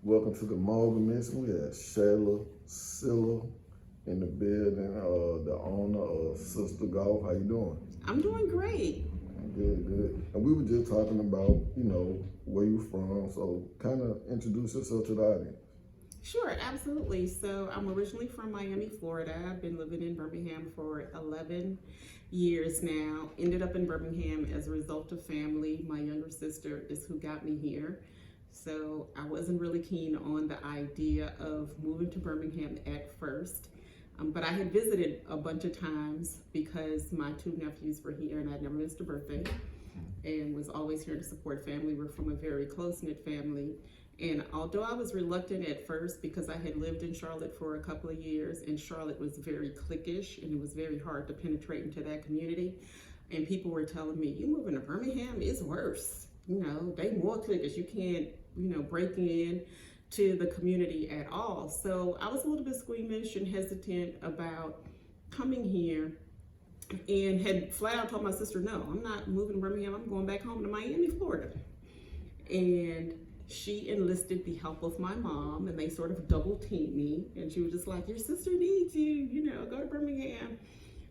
Welcome to the Amalgamation. We have Shella, Silla in the building, the owner of Sister Golf. How you doing? I'm doing great. Good, good. And we were just talking about, where you from. So kind of introduce yourself to the audience. Sure, absolutely. So I'm originally from Miami, Florida. I've been living in Birmingham for 11 years now. Ended up in Birmingham as a result of family. My younger sister is who got me here. So I wasn't really keen on the idea of moving to Birmingham at first. But I had visited a bunch of times because my two nephews were here and I'd never missed a birthday and was always here to support family. We're from a very close-knit family. And although I was reluctant at first because I had lived in Charlotte for a couple of years and Charlotte was very cliquish and it was very hard to penetrate into that community. And people were telling me, you moving to Birmingham is worse. They more cliquish. You can't, break in to the community at all. So I was a little bit squeamish and hesitant about coming here and had flat out told my sister, no, I'm not moving to Birmingham. I'm going back home to Miami, Florida. And she enlisted the help of my mom and they sort of double teamed me. And she was just like, your sister needs you, go to Birmingham.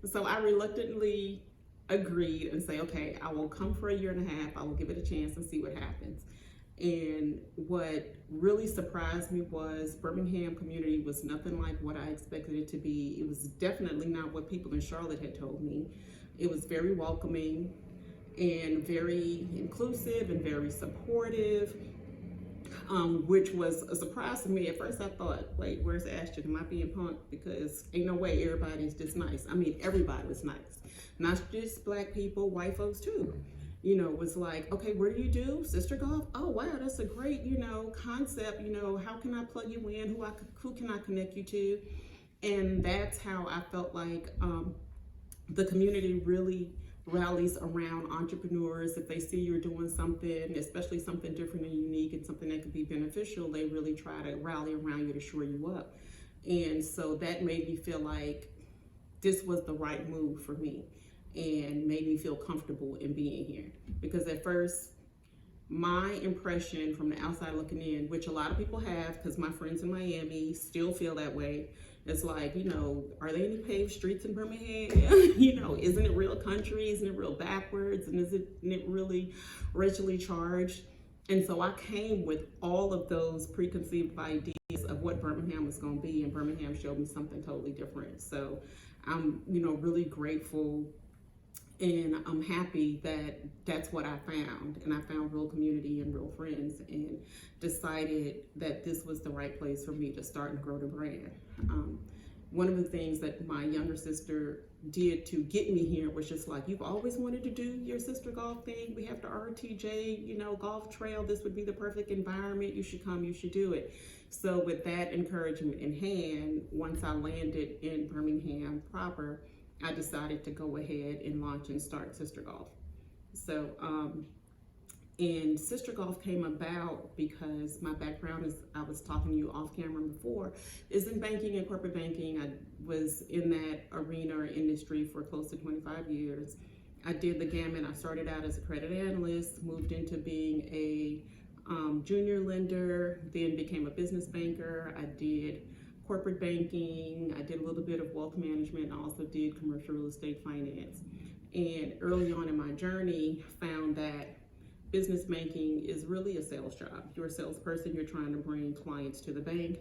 So I reluctantly agreed and say, okay, I will come for a year and a half. I will give it a chance and see what happens. And what really surprised me was Birmingham community was nothing like what I expected it to be. It was definitely not what people in Charlotte had told me. It was very welcoming and very inclusive and very supportive, which was a surprise to me. At first I thought, wait, where's Ashton? Am I being punked? Because ain't no way everybody's just nice. I mean, everybody was nice. Not just black people, white folks too. Was like, okay, what do you do? Sister Golf? Oh, wow, that's a great, concept. How can I plug you in? Who can I connect you to? And that's how I felt like the community really rallies around entrepreneurs. If they see you're doing something, especially something different and unique and something that could be beneficial, they really try to rally around you to shore you up. And so that made me feel like this was the right move for me and made me feel comfortable in being here. Because at first, my impression from the outside looking in, which a lot of people have, because my friends in Miami still feel that way, it's like, are there any paved streets in Birmingham? Isn't it real country? Isn't it real backwards? And isn't it really racially charged? And so I came with all of those preconceived ideas of what Birmingham was going to be, and Birmingham showed me something totally different. So I'm, really grateful. And I'm happy that that's what I found. And I found real community and real friends and decided that this was the right place for me to start and grow the brand. One of the things that my younger sister did to get me here was just like, you've always wanted to do your sister golf thing. We have the RTJ, golf trail. This would be the perfect environment. You should come, you should do it. So with that encouragement in hand, once I landed in Birmingham proper, I decided to go ahead and launch and start Sister Golf. So, and Sister Golf came about because my background, as I was talking to you off camera before, is in banking and corporate banking. I was in that arena or industry for close to 25 years. I did the gamut. I started out as a credit analyst, moved into being a junior lender, then became a business banker. I did corporate banking, I did a little bit of wealth management, and I also did commercial real estate finance. And early on in my journey, found that business banking is really a sales job. You're a salesperson, you're trying to bring clients to the bank,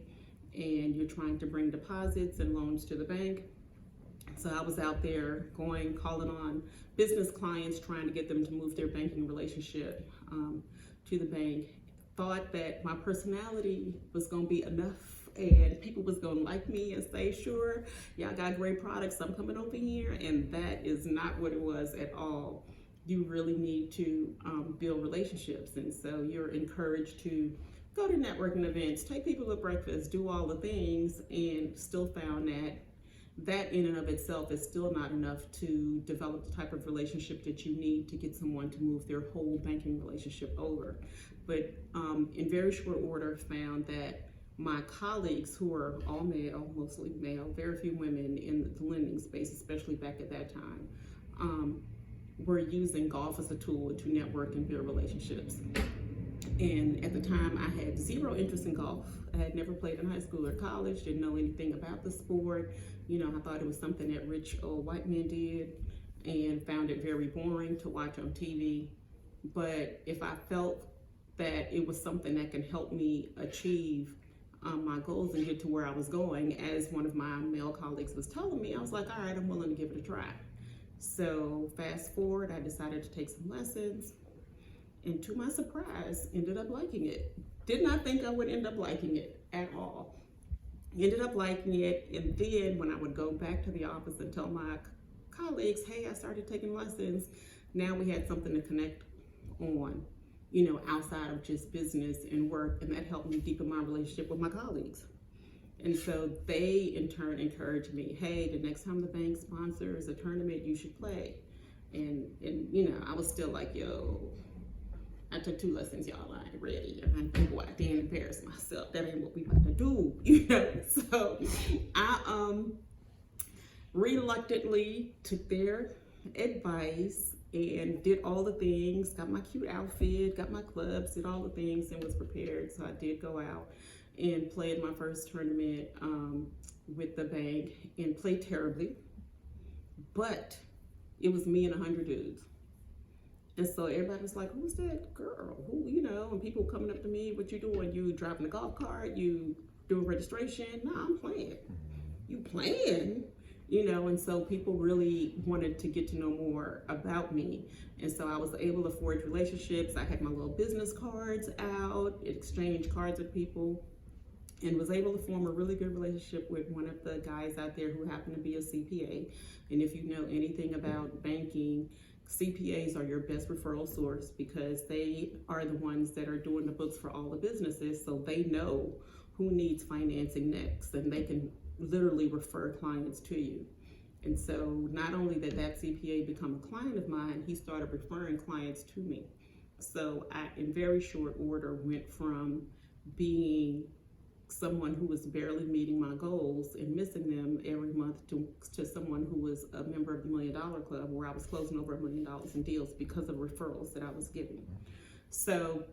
and you're trying to bring deposits and loans to the bank. So I was out there calling on business clients, trying to get them to move their banking relationship to the bank. Thought that my personality was gonna be enough and people was gonna like me and say, sure, y'all got great products, I'm coming over here. And that is not what it was at all. You really need to build relationships. And so you're encouraged to go to networking events, take people to breakfast, do all the things, and still found that in and of itself is still not enough to develop the type of relationship that you need to get someone to move their whole banking relationship over. But in very short order, found that my colleagues, who are all male, mostly male, very few women in the lending space, especially back at that time, were using golf as a tool to network and build relationships. And at the time, I had zero interest in golf. I had never played in high school or college, didn't know anything about the sport. I thought it was something that rich old white men did and found it very boring to watch on TV. But if I felt that it was something that can help me achieve my goals and get to where I was going, as one of my male colleagues was telling me, I was like, all right, I'm willing to give it a try. So fast forward, I decided to take some lessons, and to my surprise, ended up liking it. Did not think I would end up liking it at all. Ended up liking it, and then when I would go back to the office and tell my colleagues, hey, I started taking lessons, now we had something to connect on, outside of just business and work, and that helped me deepen my relationship with my colleagues. And so they, in turn, encouraged me, hey, the next time the bank sponsors a tournament, you should play. And I was still like, yo, I took 2 lessons, y'all, I ain't ready. And I think, well, I didn't embarrass myself. That ain't what we about to do, So I reluctantly took their advice and did all the things, got my cute outfit, got my clubs, did all the things, and was prepared. So I did go out and played my first tournament with the bank and played terribly. But it was me and 100 dudes. And so everybody was like, who's that girl? Who, and people coming up to me, what you doing? You driving a golf cart? You doing registration? No, I'm playing. You playing? And so people really wanted to get to know more about me. And so I was able to forge relationships. I had my little business cards out, exchange cards with people, and was able to form a really good relationship with one of the guys out there who happened to be a CPA. And if you know anything about banking, CPAs are your best referral source because they are the ones that are doing the books for all the businesses. So they know who needs financing next, and they can literally refer clients to you. And so not only did that CPA become a client of mine, he started referring clients to me. So I, in very short order, went from being someone who was barely meeting my goals and missing them every month to someone who was a member of the $1 Million Club, where I was closing over $1 million in deals because of referrals that I was getting. So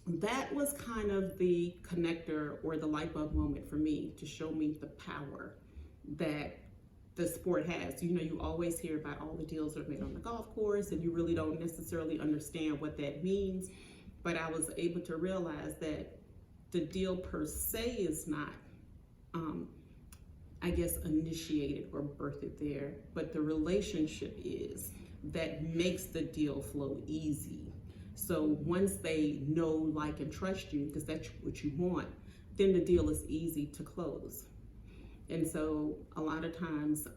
that was kind of the connector or the light bulb moment for me to show me the power that the sport has. You always hear about all the deals that are made on the golf course, and you really don't necessarily understand what that means. But I was able to realize that the deal per se is not, initiated or birthed there, but the relationship is that makes the deal flow easy. So once they know, like, and trust you, because that's what you want, then the deal is easy to close. And so a lot of times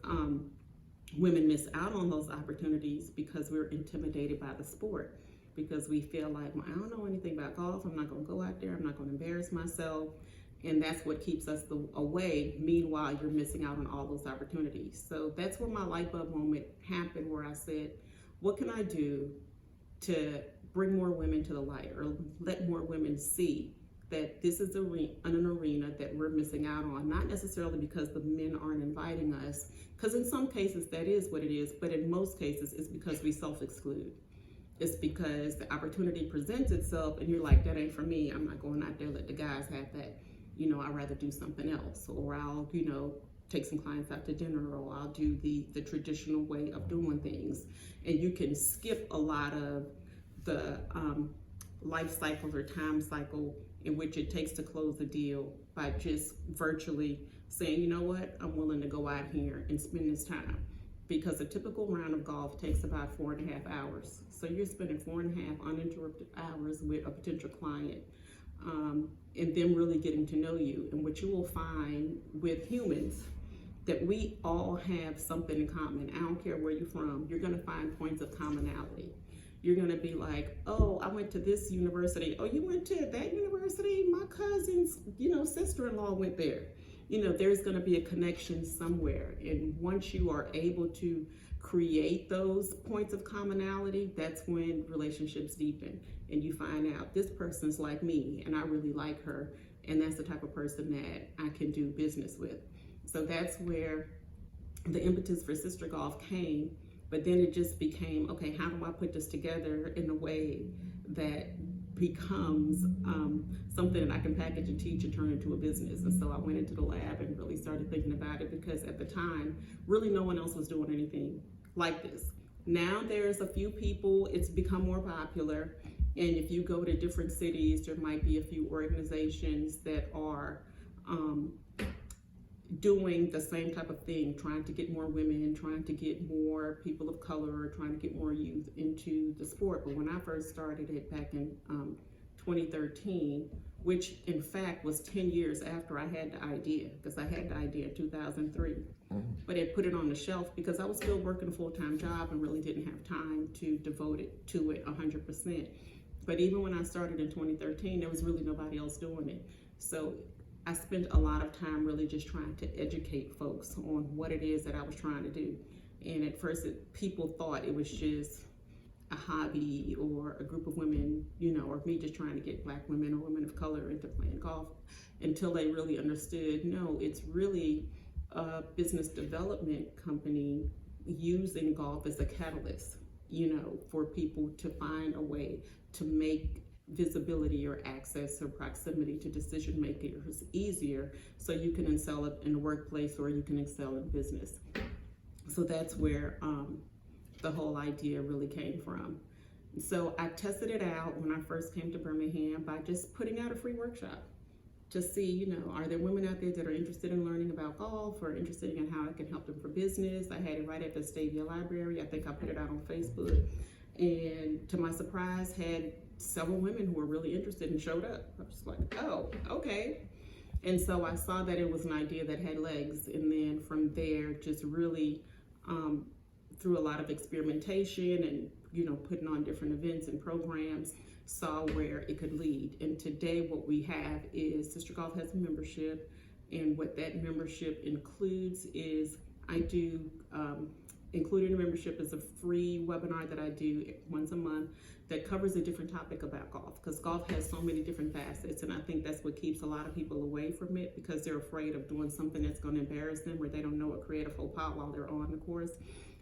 women miss out on those opportunities because we're intimidated by the sport, because we feel like, well, I don't know anything about golf, I'm not gonna go out there, I'm not gonna embarrass myself. And that's what keeps us away. Meanwhile, you're missing out on all those opportunities. So that's where my light bulb moment happened, where I said, what can I do to bring more women to the light, or let more women see that this is an arena that we're missing out on, not necessarily because the men aren't inviting us, because in some cases that is what it is, but in most cases it's because we self-exclude. It's because the opportunity presents itself and you're like, that ain't for me, I'm not going out there, let the guys have that. I'd rather do something else, or I'll, take some clients out to dinner, or I'll do the traditional way of doing things. And you can skip a lot of the life cycle or time cycle in which it takes to close a deal by just virtually saying, you know what, I'm willing to go out here and spend this time. Because a typical round of golf takes about 4.5 hours. So you're spending 4.5 uninterrupted hours with a potential client, and them really getting to know you. And what you will find with humans, that we all have something in common. I don't care where you're from, you're gonna find points of commonality. You're gonna be like, oh, I went to this university. Oh, you went to that university? My cousin's, sister-in-law went there. There's gonna be a connection somewhere. And once you are able to create those points of commonality, that's when relationships deepen. And you find out, this person's like me and I really like her. And that's the type of person that I can do business with. So that's where the impetus for Sister Golf came. But then it just became, okay, how do I put this together in a way that becomes something that I can package and teach and turn into a business. And so I went into the lab and really started thinking about it, because at the time, really no one else was doing anything like this. Now there's a few people, it's become more popular. And if you go to different cities, there might be a few organizations that are doing the same type of thing, trying to get more women, trying to get more people of color, trying to get more youth into the sport. But when I first started it back in 2013, which in fact was 10 years after I had the idea, because I had the idea in 2003, but I put it on the shelf because I was still working a full-time job and really didn't have time to devote it to it 100%. But even when I started in 2013, there was really nobody else doing it. So I spent a lot of time really just trying to educate folks on what it is that I was trying to do. And at first, people thought it was just a hobby or a group of women, you know, or me just trying to get Black women or women of color into playing golf, until they really understood, no, it's really a business development company using golf as a catalyst, you know, for people to find a way to make visibility or access or proximity to decision makers easier, so you can excel in the workplace or you can excel in business. So that's where the whole idea really came from. So I tested it out when I first came to Birmingham by just putting out a free workshop to see, you know, are there women out there that are interested in learning about golf or interested in how I can help them for business. I had it right at the Stavia Library. I think I put it out on Facebook, and to my surprise had several women who were really interested and showed up. I was like, oh, okay. And so I saw that it was an idea that had legs, and then from there just really through a lot of experimentation and, you know, putting on different events and programs, saw where it could lead. And today what we have is Sister Golf has a membership, and what that membership includes is I do, including the membership is a free webinar that I do once a month that covers a different topic about golf, because golf has so many different facets, and I think that's what keeps a lot of people away from it, because they're afraid of doing something that's going to embarrass them, or they don't know what create a faux pas while they're on the course.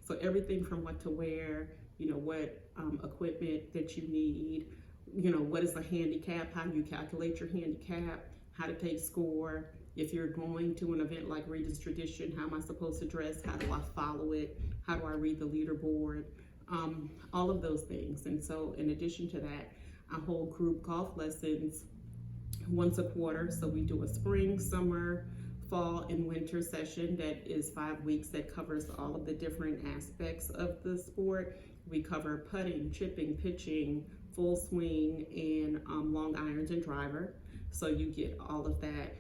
So everything from what to wear, you know, what equipment that you need, you know, what is a handicap, how you calculate your handicap, how to take score. If you're going to an event like Regis Tradition, how am I supposed to dress? How do I follow it? How do I read the leaderboard? All of those things. And so in addition to that, I hold group golf lessons once a quarter. So we do a spring, summer, fall, and winter session that is 5 weeks that covers all of the different aspects of the sport. We cover putting, chipping, pitching, full swing, and long irons and driver. So you get all of that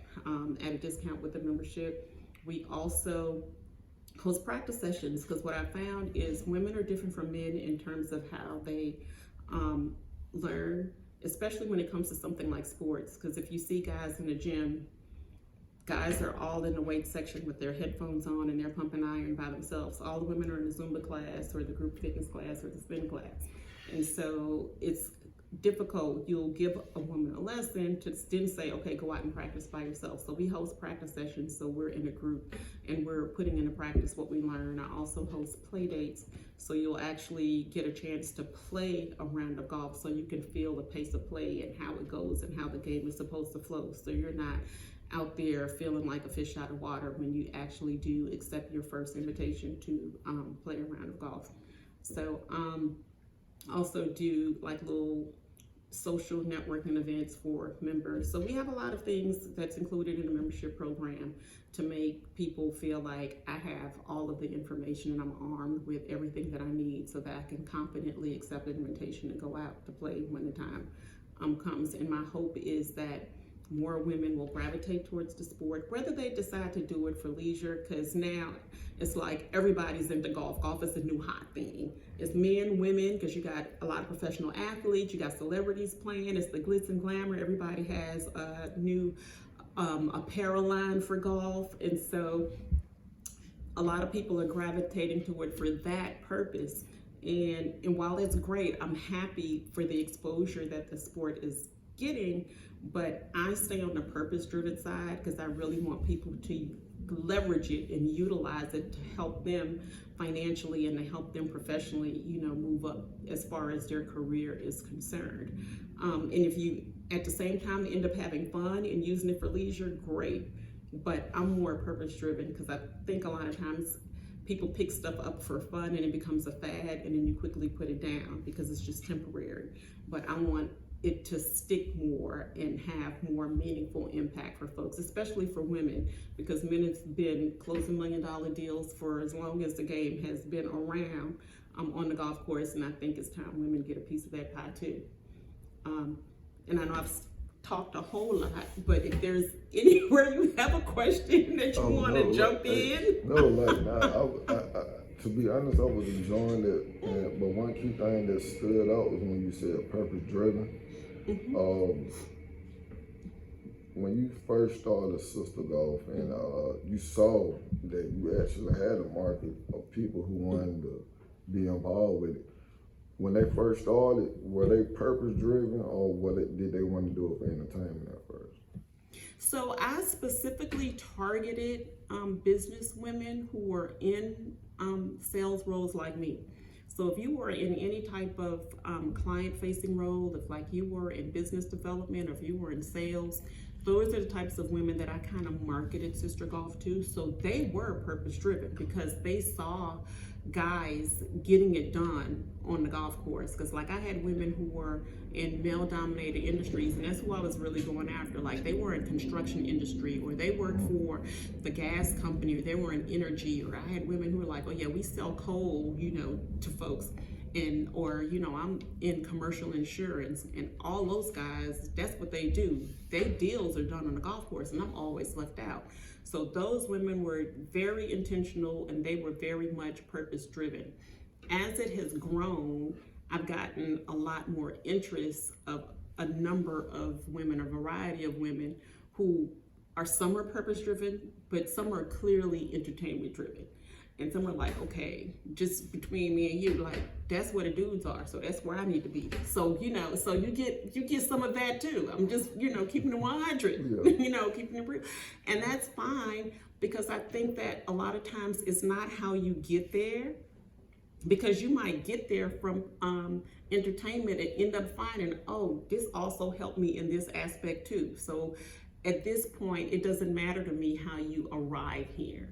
at a discount with the membership. We also host practice sessions, because what I found is women are different from men in terms of how they learn, especially when it comes to something like sports. Because if you see guys in the gym, guys are all in the weight section with their headphones on and they're pumping iron by themselves. All the women are in the Zumba class or the group fitness class or the spin class. And so it's difficult. You'll give a woman a lesson to then say, okay, go out and practice by yourself. So we host practice sessions, so we're in a group and we're putting into practice what we learn. I also host play dates, so you'll actually get a chance to play a round of golf so you can feel the pace of play and how it goes and how the game is supposed to flow. So you're not out there feeling like a fish out of water when you actually do accept your first invitation to play a round of golf. So also do like little social networking events for members. So we have a lot of things that's included in the membership program to make people feel like I have all of the information and I'm armed with everything that I need so that I can confidently accept an invitation and go out to play when the time comes. And my hope is that more women will gravitate towards the sport, whether they decide to do it for leisure, because now it's like everybody's into golf. Golf is a new hot thing. It's men, women, because you got a lot of professional athletes, you got celebrities playing, it's the glitz and glamour. Everybody has a new apparel line for golf. And so a lot of people are gravitating to it for that purpose. And while it's great, I'm happy for the exposure that the sport is getting, but I stay on the purpose-driven side because I really want people to leverage it and utilize it to help them financially and to help them professionally, move up as far as their career is concerned. And if you, at the same time, end up having fun and using it for leisure, great. But I'm more purpose driven because I think a lot of times people pick stuff up for fun and it becomes a fad and then you quickly put it down because it's just temporary. But I want it to stick more and have more meaningful impact for folks, especially for women, because men have been closing $1 million deals for as long as the game has been around on the golf course, and I think it's time women get a piece of that pie too. And I know I've talked a whole lot, but if there's anywhere you have a question that you want to jump in. To be honest, I was enjoying it, but one key thing that stood out was when you said purpose driven. When you first started Sister Golf and you saw that you actually had a market of people who wanted to be involved with it, when they first started, were they purpose driven or did they want to do it for entertainment at first? So I specifically targeted business women who were in sales roles like me. So if you were in any type of client-facing role, if like you were in business development or if you were in sales, those are the types of women that I kind of marketed Sister Golf to. So they were purpose-driven because they saw guys getting it done on the golf course. Because like I had women who were in male-dominated industries, and that's who I was really going after. Like they were in construction industry, or they worked for the gas company, or they were in energy, or I had women who were like, oh yeah, we sell coal, to folks. Or I'm in commercial insurance, and all those guys, that's what they do. Their deals are done on the golf course, and I'm always left out. So those women were very intentional, and they were very much purpose driven. As it has grown, I've gotten a lot more interest of a number of women, a variety of women who are, some are purpose driven, but some are clearly entertainment driven. And some are like, okay, just between me and you, like that's where the dudes are, so that's where I need to be. So so you get some of that too. I'm just keeping it 100, keeping it real, and that's fine because I think that a lot of times it's not how you get there, because you might get there from entertainment and end up finding, oh, this also helped me in this aspect too. So at this point, it doesn't matter to me how you arrive here.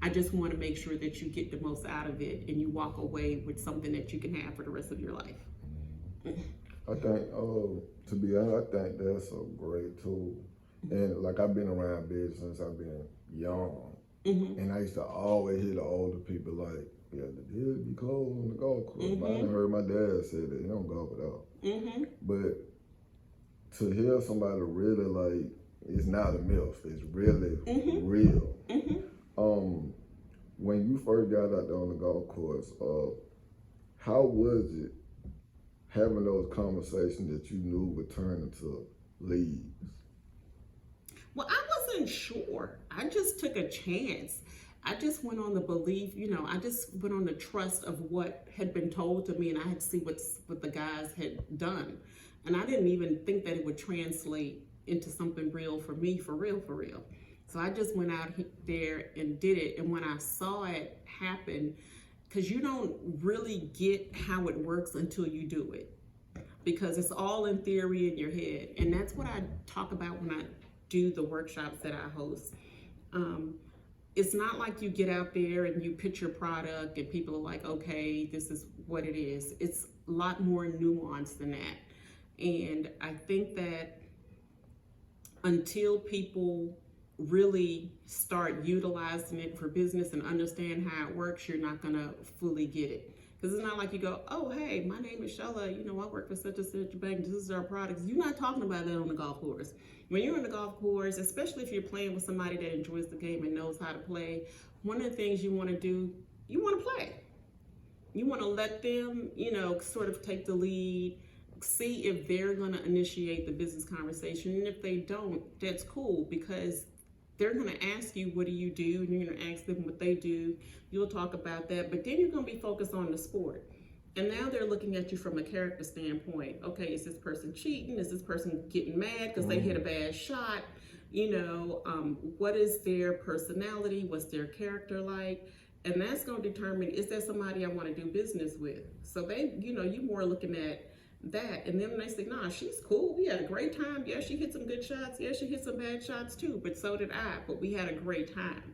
I just want to make sure that you get the most out of it and you walk away with something that you can have for the rest of your life. I think, to be honest, I think that's a great tool. And like I've been around business since I've been young. And I used to always hear the older people like, yeah, the deals be closed on the golf course. But I done heard my dad say that he don't golf at all. But to hear somebody really like, it's not a myth, it's really real. When you first got out there on the golf course, how was it having those conversations that you knew would turn into leads? Well, I wasn't sure. I just took a chance. I just went on the belief, I just went on the trust of what had been told to me, and I had to see what the guys had done. And I didn't even think that it would translate into something real for me, for real. So I just went out there and did it. And when I saw it happen, because you don't really get how it works until you do it, because it's all in theory in your head. And that's what I talk about when I do the workshops that I host. It's not like you get out there and you pitch your product and people are like, okay, this is what it is. It's a lot more nuanced than that. And I think that until people really start utilizing it for business and understand how it works, you're not gonna fully get it. Because it's not like you go, oh, hey, my name is Shella, I work for such and such a bank, this is our products. You're not talking about that on the golf course. When you're on the golf course, especially if you're playing with somebody that enjoys the game and knows how to play, one of the things you wanna do, you wanna play. You wanna let them, sort of take the lead, see if they're gonna initiate the business conversation. And if they don't, that's cool, because they're going to ask you, what do you do? And you're going to ask them what they do. You'll talk about that, but then you're going to be focused on the sport. And now they're looking at you from a character standpoint. Okay, is this person cheating? Is this person getting mad because they hit a bad shot? What is their personality? What's their character like? And that's going to determine, is that somebody I want to do business with? So you more looking at that. And then when they say, nah, she's cool. We had a great time. Yeah, she hit some good shots. Yeah, she hit some bad shots too, but so did I. But we had a great time.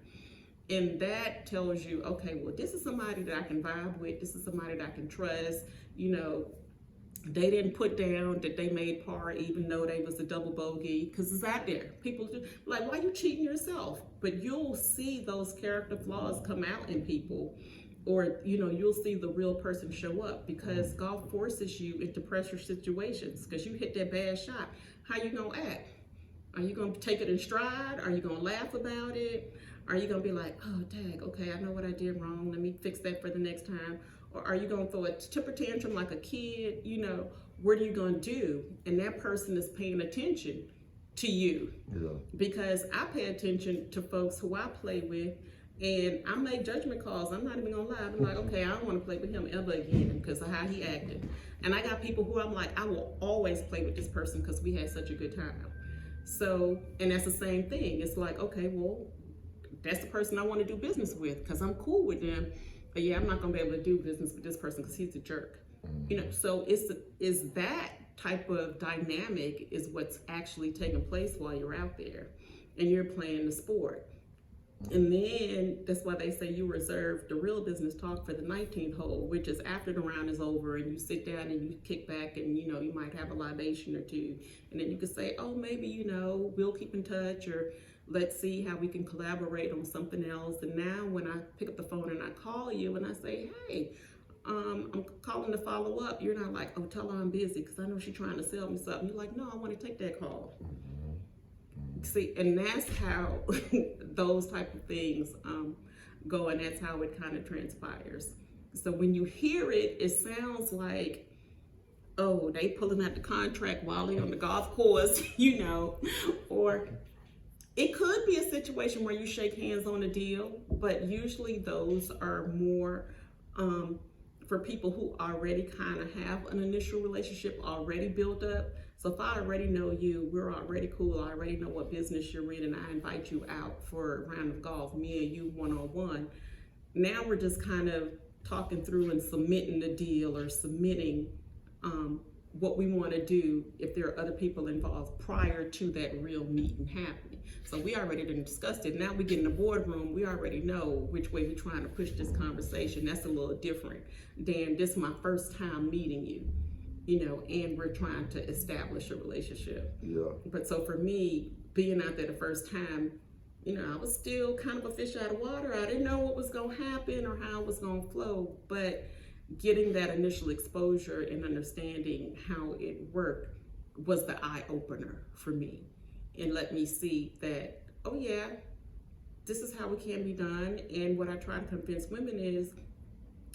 And that tells you, okay, well, this is somebody that I can vibe with. This is somebody that I can trust. They didn't put down that they made par even though they was a double bogey, because it's out there. People do, like, why are you cheating yourself? But you'll see those character flaws come out in people, or you'll see the real person show up, because golf forces you into pressure situations. Because you hit that bad shot, how you gonna act? Are you gonna take it in stride? Are you gonna laugh about it? Are you gonna be like, oh dang, okay, I know what I did wrong, let me fix that for the next time? Or are you gonna throw a temper tantrum like a kid? What are you gonna do? And that person is paying attention to you. Yeah. Because I pay attention to folks who I play with, and I make judgment calls. I'm not even gonna lie. I'm like, okay, I don't wanna play with him ever again because of how he acted. And I got people who I'm like, I will always play with this person because we had such a good time. So, and that's the same thing. It's like, okay, well, that's the person I want to do business with because I'm cool with them. But yeah, I'm not gonna be able to do business with this person because he's a jerk. So it's that type of dynamic is what's actually taking place while you're out there and you're playing the sport. And then that's why they say you reserve the real business talk for the 19th hole, which is after the round is over and you sit down and you kick back and you might have a libation or two, and then you can say, oh, maybe we'll keep in touch, or let's see how we can collaborate on something else. And now when I pick up the phone and I call you and I say, hey, I'm calling to follow up, you're not like, oh, tell her I'm busy because I know she's trying to sell me something. You're like, no, I want to take that call. See, and that's how those type of things go, and that's how it kind of transpires. So when you hear it, it sounds like, oh, they pulling out the contract while they're on the golf course, or it could be a situation where you shake hands on a deal, but usually those are more for people who already kind of have an initial relationship already built up. So if I already know you, we're already cool, I already know what business you're in, and I invite you out for a round of golf, me and you one-on-one. Now we're just kind of talking through and submitting the deal or submitting what we want to do if there are other people involved prior to that real meeting happening. So we already done discussed it. Now we get in the boardroom, we already know which way we're trying to push this conversation. That's a little different than this is my first time meeting you, and we're trying to establish a relationship. Yeah. But so for me, being out there the first time, I was still kind of a fish out of water. I didn't know what was going to happen or how it was going to flow, but getting that initial exposure and understanding how it worked was the eye opener for me, and let me see that, oh yeah, this is how it can be done. And what I try to convince women is,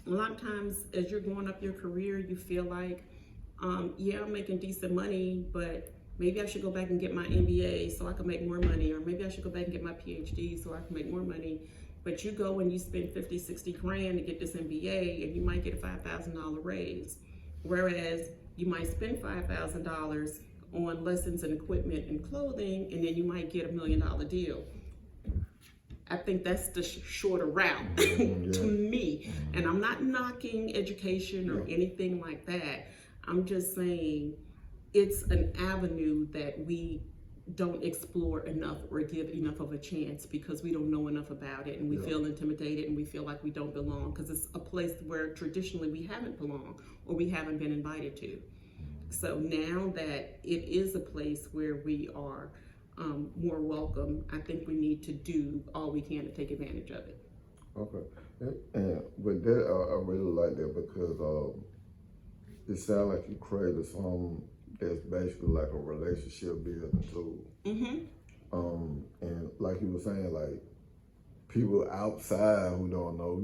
a lot of times as you're going up your career, you feel like, yeah, I'm making decent money, but maybe I should go back and get my MBA so I can make more money, or maybe I should go back and get my PhD so I can make more money. But you go and you spend 50, 60 grand to get this MBA, and you might get a $5,000 raise. Whereas you might spend $5,000 on lessons and equipment and clothing, and then you might get $1 million deal. I think that's the shorter route to me. And I'm not knocking education or anything like that. I'm just saying it's an avenue that we don't explore enough or give enough of a chance because we don't know enough about it, and we feel intimidated and we feel like we don't belong because it's a place where traditionally we haven't belonged or we haven't been invited to. So now that it is a place where we are more welcome, I think we need to do all we can to take advantage of it. Okay. And with that, I really like that because it sounds like you created something that's basically like a relationship building tool. And like you were saying, like people outside who don't know,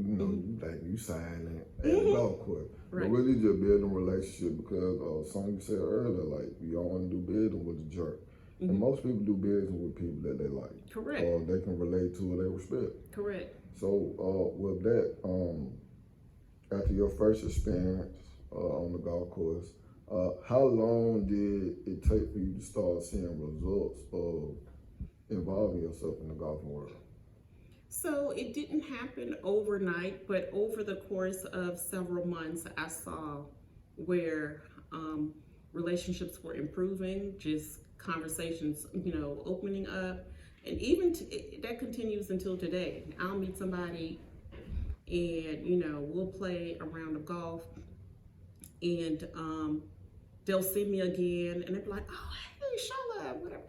like you signing at the golf course. Right. But really just building a relationship because something you said earlier, like you don't want to do business with a jerk. And most people do business with people that they like. Correct. Or they can relate to or they respect. Correct. So with that, after your first experience on the golf course, how long did it take for you to start seeing results of involving yourself in the golfing world? So it didn't happen overnight, but over the course of several months, I saw where relationships were improving, just conversations, opening up. And even that continues until today. I'll meet somebody and, we'll play a round of golf and they'll see me again and they'll be like, oh, hey, Shella, whatever.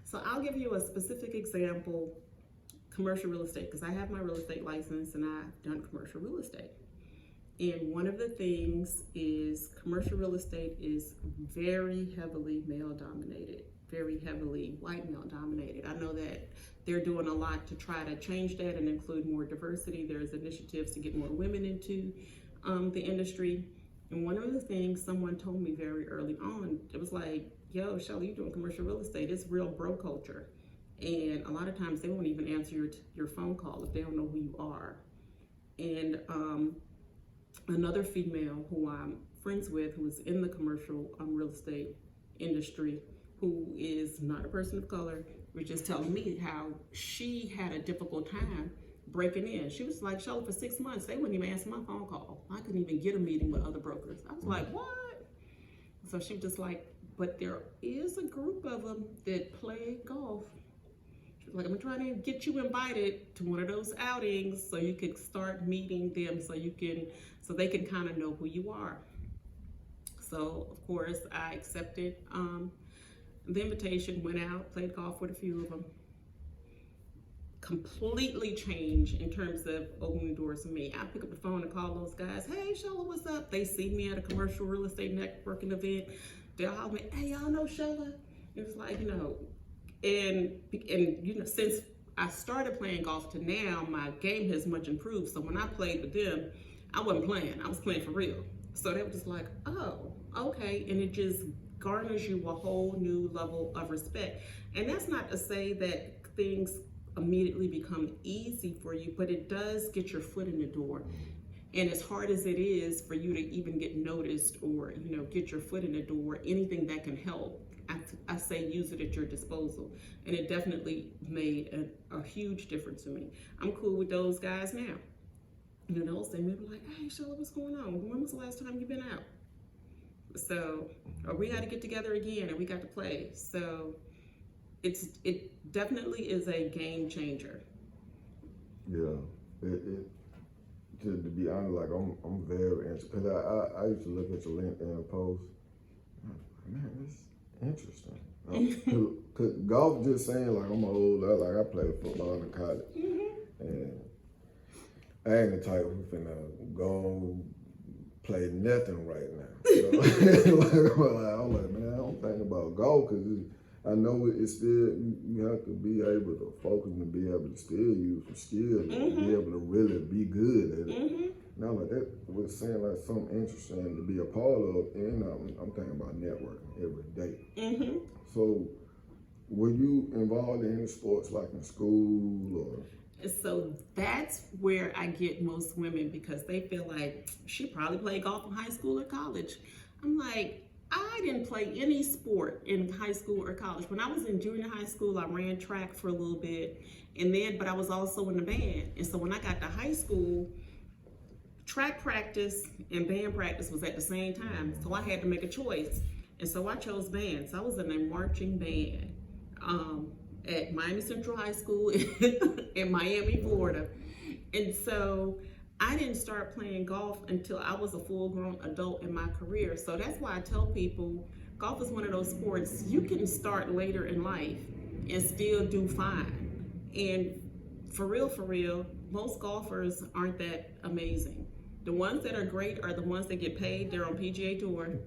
So I'll give you a specific example. Commercial real estate, because I have my real estate license and I've done commercial real estate. And one of the things is commercial real estate is very heavily male dominated, very heavily white male dominated. I know that they're doing a lot to try to change that and include more diversity. There's initiatives to get more women into the industry. And one of the things someone told me very early on, it was like, yo, Shella, you're doing commercial real estate. It's real bro culture. And a lot of times they won't even answer your phone call if they don't know who you are. And another female who I'm friends with, who is in the commercial real estate industry, who is not a person of color, was just telling me how she had a difficult time breaking in. She was like, Shella, for 6 months, they wouldn't even answer my phone call. I couldn't even get a meeting with other brokers. I was like, what? So she was just like, but there is a group of them that play golf. Like, I'm trying to get you invited to one of those outings so you could start meeting them so they can kind of know who you are. So of course I accepted the invitation, went out, played golf with a few of them. Completely changed in terms of opening doors for me. I pick up the phone and call those guys, hey Shella, what's up? They see me at a commercial real estate networking event. They'll holler me, hey, y'all know Shella? It was like, and since I started playing golf to now, my game has much improved. So when I played with them, I wasn't playing, I was playing for real. So they were just like, oh, okay. And it just garners you a whole new level of respect. And that's not to say that things immediately become easy for you, but it does get your foot in the door. And as hard as it is for you to even get noticed or, get your foot in the door, anything that can help, I say use it at your disposal. And it definitely made a huge difference to me. I'm cool with those guys now. They'll say maybe like, hey Shella, what's going on? When was the last time you've been out? So, or we got to get together again and we got to play. So it definitely is a game changer. Yeah, to be honest, like I'm very interested, because I used to look at your LinkedIn post. Man, it's interesting. Cause golf, just saying, like I'm old, like I played football in college, and I ain't the type who finna go play nothing right now. I'm like, man, I don't think about golf, because I know it's still, you have to be able to focus and be able to still use some skills and be able to really be good at it. Now, like that was saying like something interesting to be a part of, and I'm thinking about networking every day. So, were you involved in any sports like in school or? So that's where I get most women, because they feel like she probably played golf in high school or college. I'm like, I didn't play any sport in high school or college. When I was in junior high school, I ran track for a little bit, but I was also in the band. And so when I got to high school, track practice and band practice was at the same time. So I had to make a choice. And so I chose band. So I was in a marching band at Miami Central High School in Miami, Florida. And so I didn't start playing golf until I was a full-grown adult in my career. So that's why I tell people golf is one of those sports you can start later in life and still do fine. And for real, most golfers aren't that amazing. The ones that are great are the ones that get paid. They're on PGA Tour,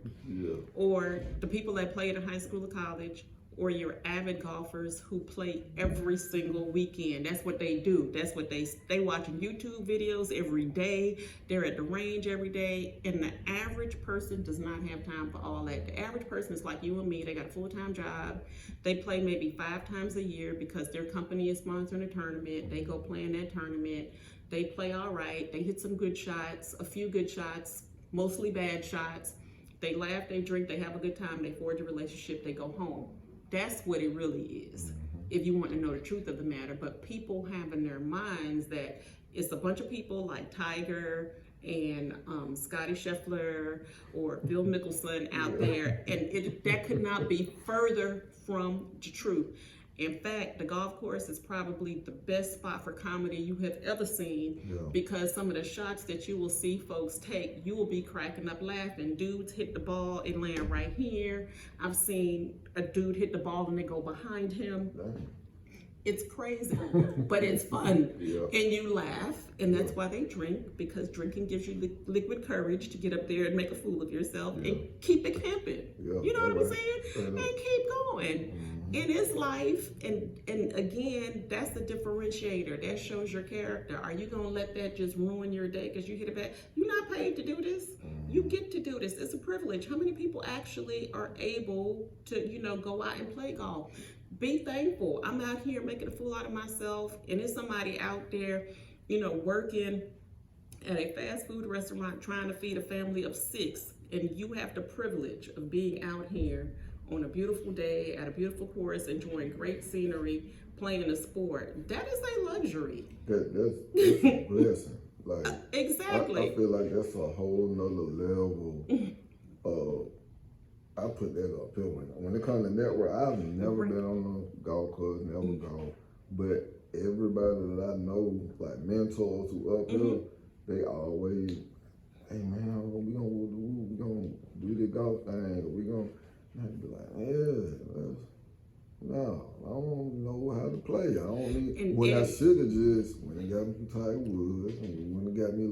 or the people that played in high school or college, or your avid golfers who play every single weekend. That's what they do. That's what they watching YouTube videos every day. They're at the range every day. And the average person does not have time for all that. The average person is like you and me. They got a full-time job. They play maybe 5 times a year because their company is sponsoring a tournament. They go play in that tournament. They play all right. They hit some good shots, a few good shots, mostly bad shots. They laugh, they drink, they have a good time, they forge a relationship, they go home. That's what it really is. if you want to know the truth of the matter, but people have in their minds that it's a bunch of people like Tiger and Scotty Scheffler or Phil Mickelson out there, and that could not be further from the truth. In fact, the golf course is probably the best spot for comedy you have ever seen, because some of the shots that you will see folks take, you will be cracking up laughing. Dudes hit the ball and land right here. I've seen a dude hit the ball and they go behind him. It's crazy, but it's fun, and you laugh, and that's why they drink, because drinking gives you liquid courage to get up there and make a fool of yourself and keep it camping. You know what I'm saying? And keep going. And it's life, and again, that's the differentiator. That shows your character. Are you gonna let that just ruin your day because you hit a bad? You're not paid to do this. You get to do this. It's a privilege. How many people actually are able to, go out and play golf? Be thankful. I'm out here making a fool out of myself, and there's somebody out there, working at a fast food restaurant trying to feed a family of 6, and you have the privilege of being out here on a beautiful day at a beautiful course, enjoying great scenery, playing a sport. That is a luxury. That's a blessing. Like, exactly. I feel like that's a whole nother level of. I put that up here. When it comes to network, I've never been on a golf course, never gone. But everybody that I know, like mentors who up here, they always, hey man, we gonna do the golf thing. We gonna, and I'd be like, no, I don't know how to play. I don't need. I should have just went and got me from Tiger Woods, and went and got me a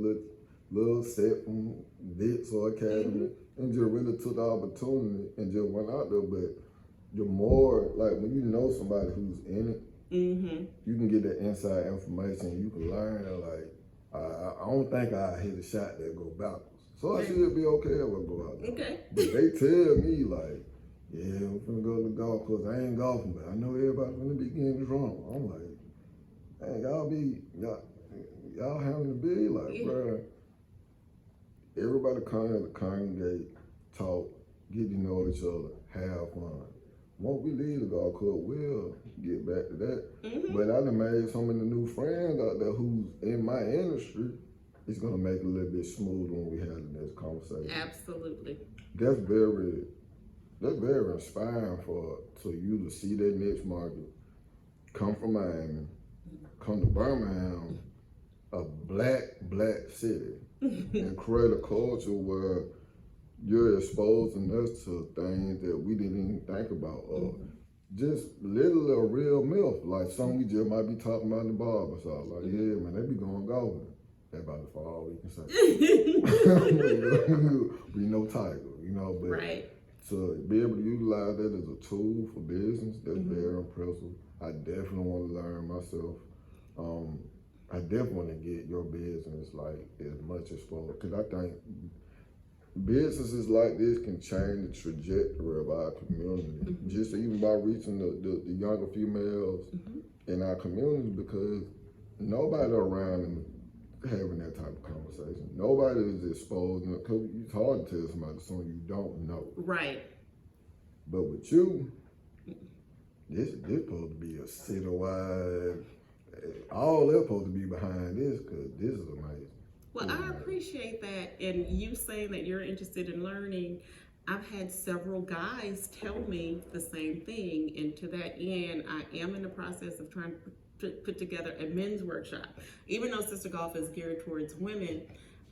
little set from Vits or Academy. And just really took the opportunity and just went out there. But the more, like, when you know somebody who's in it, you can get that inside information. You can learn, like, I don't think I hit a shot that go backwards. So I should be okay if I go out there. Okay. But they tell me, like, yeah, we're finna go to the golf course. I ain't golfing, but I know everybody finna be getting drunk. I'm like, hey, y'all having to be like, bruh. Everybody congregate, talk, get to know each other, have fun. Once we leave the golf course, we'll get back to that. But I done made so many new friends out there who's in my industry. It's gonna make it a little bit smoother when we have this conversation. Absolutely. That's very inspiring to you to see that niche market come from Miami, come to Birmingham, a black city. And create a culture where you're exposing us to things that we didn't even think about, or just literally a real myth, like something we just might be talking about in the barber shop. Like, yeah, man, they be going golfing. That's about the all we can say. We know Tiger, but to be able to utilize that as a tool for business, that's very impressive. I definitely want to learn myself. I definitely want to get your business like as much exposure, because I think businesses like this can change the trajectory of our community, just even by reaching the younger females in our community, because nobody around them having that type of conversation. Nobody is exposed, because it's hard to tell somebody something you don't know. Right. But with you, this supposed to be a citywide. All they're supposed to be behind this, because this is amazing. Well, I appreciate that, and you saying that you're interested in learning. I've had several guys tell me the same thing, and to that end, I am in the process of trying to put together a men's workshop. Even though Sister Golf is geared towards women,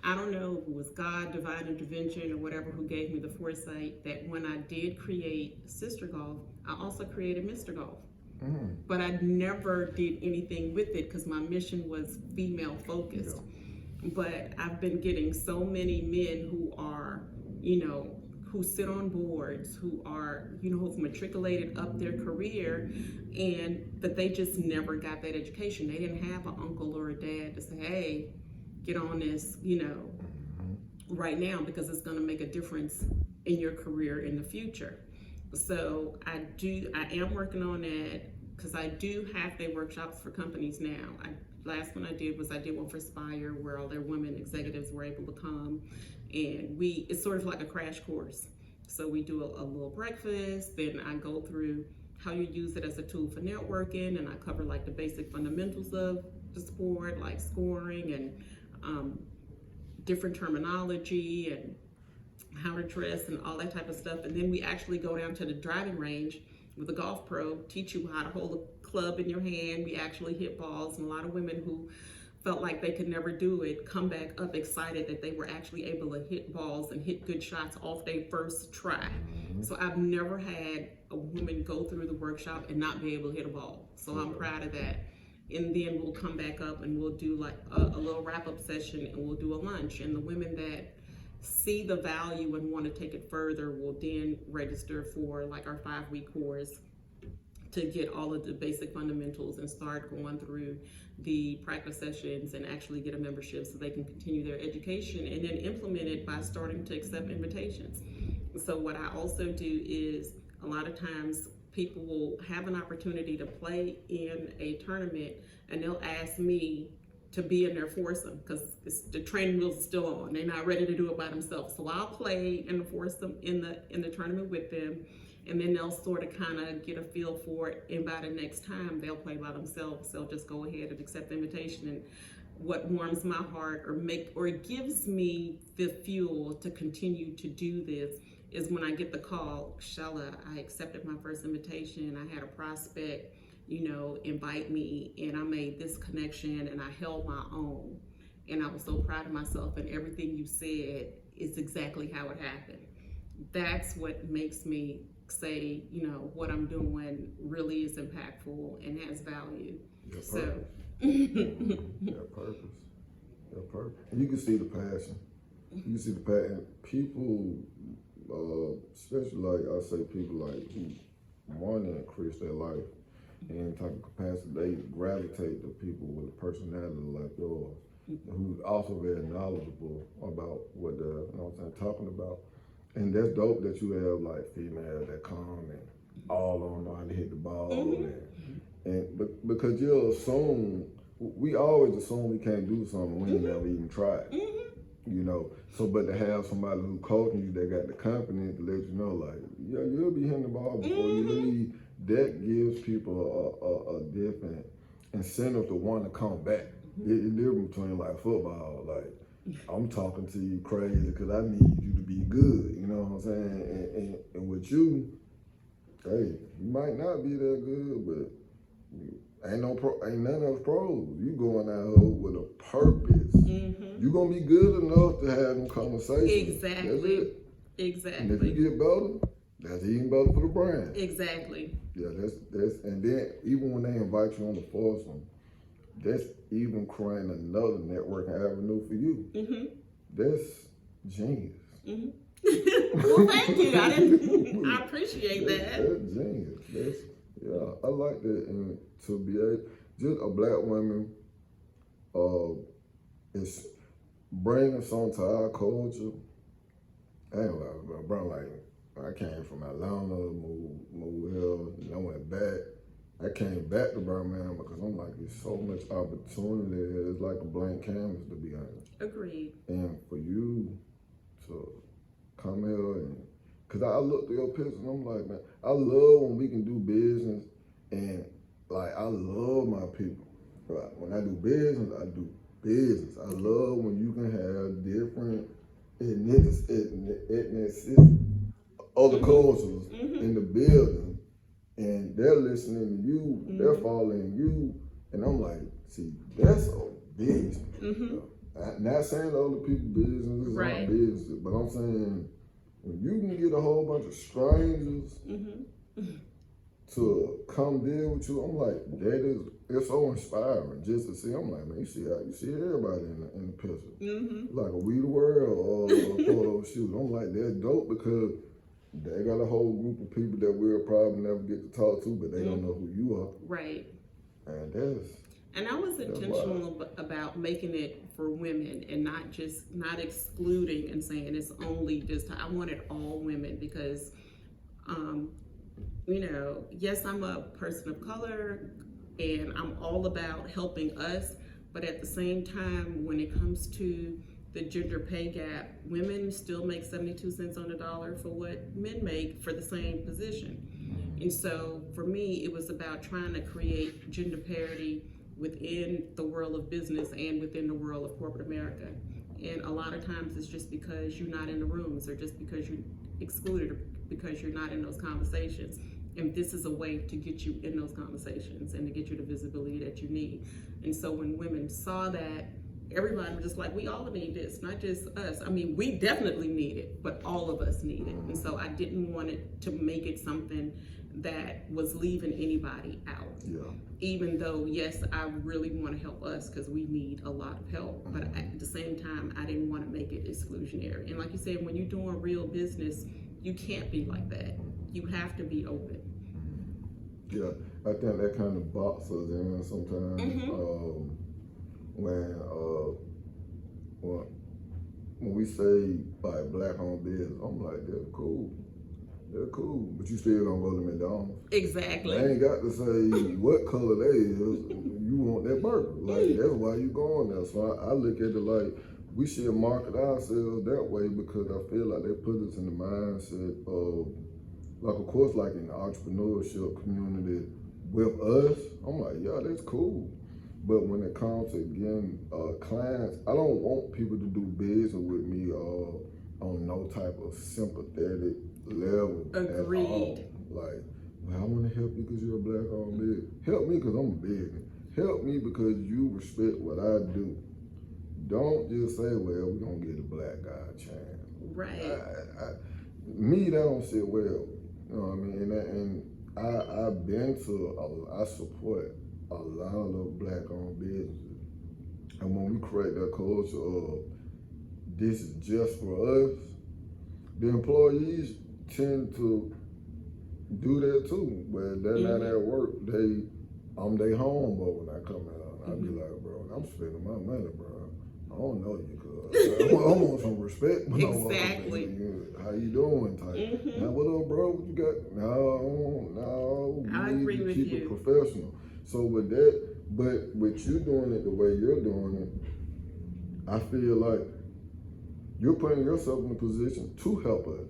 I don't know if it was God, divine intervention, or whatever who gave me the foresight that when I did create Sister Golf, I also created Mr. Golf. But I never did anything with it because my mission was female focused. But I've been getting so many men who are, who sit on boards, who are, who've matriculated up their career, and that they just never got that education. They didn't have an uncle or a dad to say, hey, get on this, right now, because it's going to make a difference in your career in the future. So I am working on that, because I do half-day workshops for companies now. Last one I did one for Spire, where all their women executives were able to come, and it's sort of like a crash course. So we do a little breakfast, then I go through how you use it as a tool for networking, and I cover like the basic fundamentals of the sport, like scoring and different terminology and how to dress and all that type of stuff. And then we actually go down to the driving range with a golf pro, teach you how to hold a club in your hand. We actually hit balls, and a lot of women who felt like they could never do it come back up excited that they were actually able to hit balls and hit good shots off their first try. So I've never had a woman go through the workshop and not be able to hit a ball. So I'm proud of that. And then we'll come back up and we'll do like a little wrap-up session, and we'll do a lunch. And the women that see the value and want to take it further will then register for like our 5-week course to get all of the basic fundamentals and start going through the practice sessions and actually get a membership so they can continue their education and then implement it by starting to accept invitations. So what I also do is a lot of times people will have an opportunity to play in a tournament, and they'll ask me to be in their foursome because the training wheels are still on. They're not ready to do it by themselves. So I'll play in the foursome in the tournament with them, and then they'll sort of kind of get a feel for it. And by the next time, they'll play by themselves. They'll just go ahead and accept the invitation. And what warms my heart or gives me the fuel to continue to do this is when I get the call, Shella, I accepted my first invitation. I had a prospect, invite me, and I made this connection and I held my own. And I was so proud of myself, and everything you said is exactly how it happened. That's what makes me say, what I'm doing really is impactful and has value. Your So purpose. Your purpose. And you can see the passion. You can see the passion. People, especially like I say, people like who want to increase their life in any type of capacity, they gravitate to people with a personality like yours, who's also very knowledgeable about what they're talking about. And that's dope that you have like females that come and all don't know how to hit the ball, and because you'll assume, we always assume we can't do something when we never even tried. So but to have somebody who's coaching you, they got the confidence to let you know, like, yeah, you'll be hitting the ball before you leave. That gives people a different incentive to want to come back. It's different between like football, like I'm talking to you crazy because I need you to be good, you know what I'm saying? And with you, hey, you might not be that good, but ain't none of us pros. You going out here with a purpose. You gonna be good enough to have them conversations. Exactly. And if you get better, that's even better for the brand. Exactly. Yeah, that's and then even when they invite you on the foursome, that's even creating another networking avenue for you. That's genius. Well, thank you. I appreciate that. That's genius. I like that. And to be just a black woman, is bringing something to our culture. I ain't like, bro, like, I came from Atlanta, moved here, and I went back. I came back to Birmingham because I'm like, there's so much opportunity. It's like a blank canvas, to be honest. Agreed. And for you to come here because I looked through your pictures and I'm like, man, I love when we can do business, and like, I love my people. Right? When I do business, I do business. I love when you can have different ethnicities, other cultures in the building, and they're listening to you, they're following you, and I'm like, see, that's a business. I'm not saying the other people's business is not business, but I'm saying when you can get a whole bunch of strangers to come deal with you, I'm like, it's so inspiring just to see. I'm like, man, you see everybody in the picture. Like a We the World or photo shoot. I'm like, that's dope because they got a whole group of people that we'll probably never get to talk to, but they don't know who you are. Right. And I was intentional about making it for women and not excluding and saying it's only just, I wanted all women because, yes, I'm a person of color and I'm all about helping us, but at the same time, when it comes to the gender pay gap, women still make 72 cents on the dollar for what men make for the same position. And so for me, it was about trying to create gender parity within the world of business and within the world of corporate America. And a lot of times it's just because you're not in the rooms, or just because you're excluded, or because you're not in those conversations. And this is a way to get you in those conversations and to get you the visibility that you need. And so when women saw that, everybody was just like, we all need this, not just us. I mean, we definitely need it, but all of us need it. And so I didn't want it to make it something that was leaving anybody out. Yeah. Even though, yes, I really want to help us because we need a lot of help. But at the same time, I didn't want to make it exclusionary. And like you said, when you're doing real business, you can't be like that. You have to be open. Yeah, I think that kind of boxes in sometimes. When we say like black-owned business, I'm like, they're cool, but you still gonna go to McDonald's. Exactly. They ain't got to say what color they is. You want that burger, like that's why you going there. So I look at it like we should market ourselves that way, because I feel like they put us in the mindset of, like, of course, like in the entrepreneurship community with us, I'm like, yeah, that's cool. But when it comes to getting clients, I don't want people to do business with me on no type of sympathetic level. Agreed. At all. Like, well, I want to help you because you're a black-owned business. Help me because I'm a business. Help me because you respect what I do. Don't just say, well, we're going to get a black guy a chance. Right. Me, that don't sit well. You know what I mean? And I've been to, I support a lot of black-owned businesses. And when we create that culture of this is just for us, the employees tend to do that too. Where they're not at work, I'm their homeboy when I come out. I'll be like, bro, I'm spending my money, bro. I don't know you, cuz I want some respect. Exactly. How you doing, type. Now, what up, bro? What you got? No. I agree with keep you. it professional. So with that, but with you doing it the way you're doing it, I feel like you're putting yourself in a position to help us.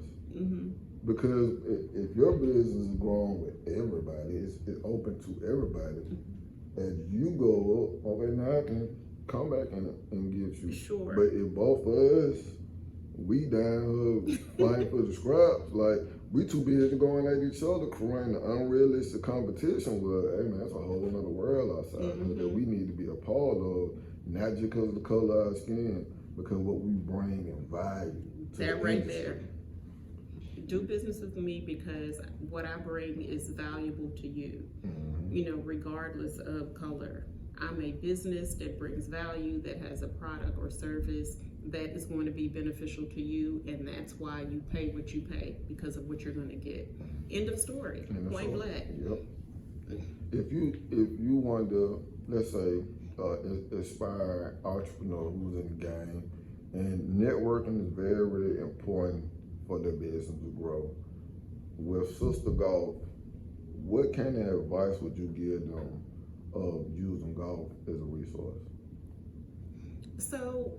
Because if your business is growing with everybody, it's open to everybody. As you go up, okay, now I can come back and get you. Sure. But if both of us, we down here fighting for the scraps, like, we too busy going at each other, creating the unrealistic competition. Well, hey man, that's a whole other world outside that we need to be a part of, not just because of the color of our skin, because what we bring and value to That the right industry. there. Do business with me because what I bring is valuable to you, you know, regardless of color. I'm a business that brings value, that has a product or service that is going to be beneficial to you, and that's why you pay what you pay, because of what you're going to get. End of story. Point black. Yep. If you want to, let's say, aspire entrepreneur who's in the game, and networking is very important for their business to grow. With Sister Golf, what kind of advice would you give them of using golf as a resource? So,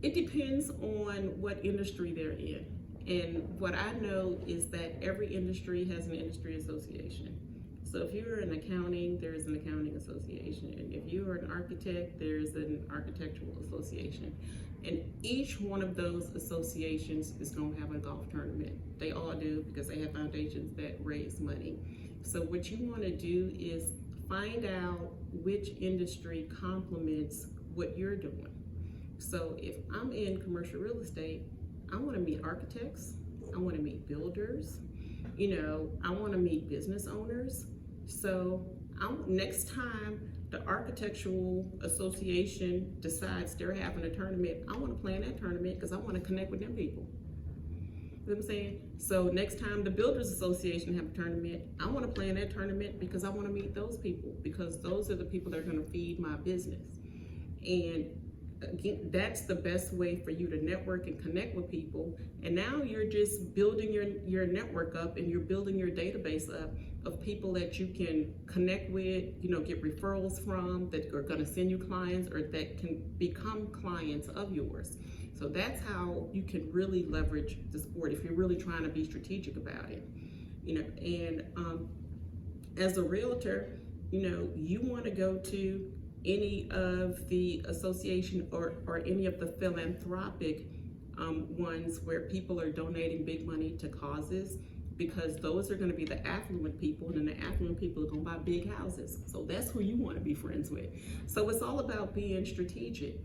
it depends on what industry they're in. And what I know is that every industry has an industry association. So if you're in accounting, there's an accounting association. And if you're an architect, there's an architectural association. And each one of those associations is going to have a golf tournament. They all do, because they have foundations that raise money. So what you want to do is find out which industry complements what you're doing. So if I'm in commercial real estate, I want to meet architects, I want to meet builders, you know, I want to meet business owners. So next time the architectural association decides they're having a tournament, I want to plan that tournament because I want to connect with them people. You know what I'm saying? So next time the Builders Association have a tournament, I want to plan that tournament because I want to meet those people, because those are the people that are going to feed my business. And again, that's the best way for you to network and connect with people. And now you're just building your network up, and you're building your database up of people that you can connect with, you know, get referrals from, that are going to send you clients or that can become clients of yours. So that's how you can really leverage the sport if you're really trying to be strategic about it. and as a realtor, you want to go to any of the association or any of the philanthropic ones where people are donating big money to causes, because those are going to be the affluent people, and then the affluent people are going to buy big houses. So that's who you want to be friends with. So it's all about being strategic,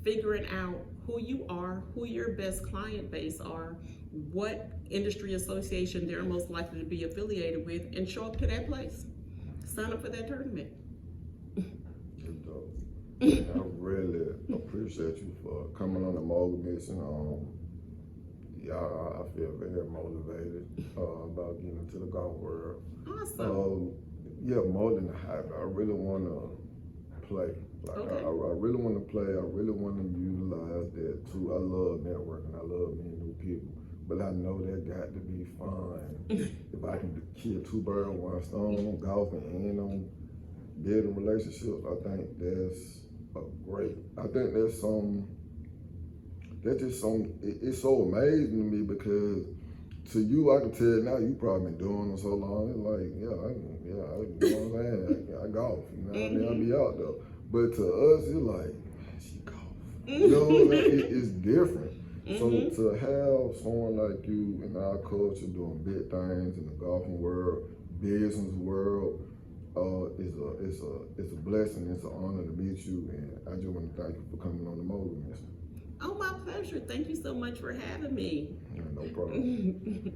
figuring out who you are, who your best client base are, what industry association they're most likely to be affiliated with, and show up to that place. Sign up for that tournament. I really appreciate you for coming on the mogul mission. Yeah, I feel very motivated about getting into the golf world. Awesome. Yeah, more than a hobby. I really want to play. Like Okay. I really want to play. I really want to utilize that too. I love networking. I love meeting new people. But I know that got to be fun. If I can kill two birds with one stone, golfing and on building relationships, I think that's great. I think that's it's so amazing to me, because to you, I can tell now you probably been doing it so long. It's like, you know what I'm saying? I golf, you know what I mean? I be out there. But to us, it's like, man, she golf. You know what I'm saying? It's different. So to have someone like you in our culture doing big things in the golfing world, business world, it's a blessing. It's an honor to meet you, and I just want to thank you for coming on the mogul mission. Oh, my pleasure. Thank you so much for having me. Yeah, no problem.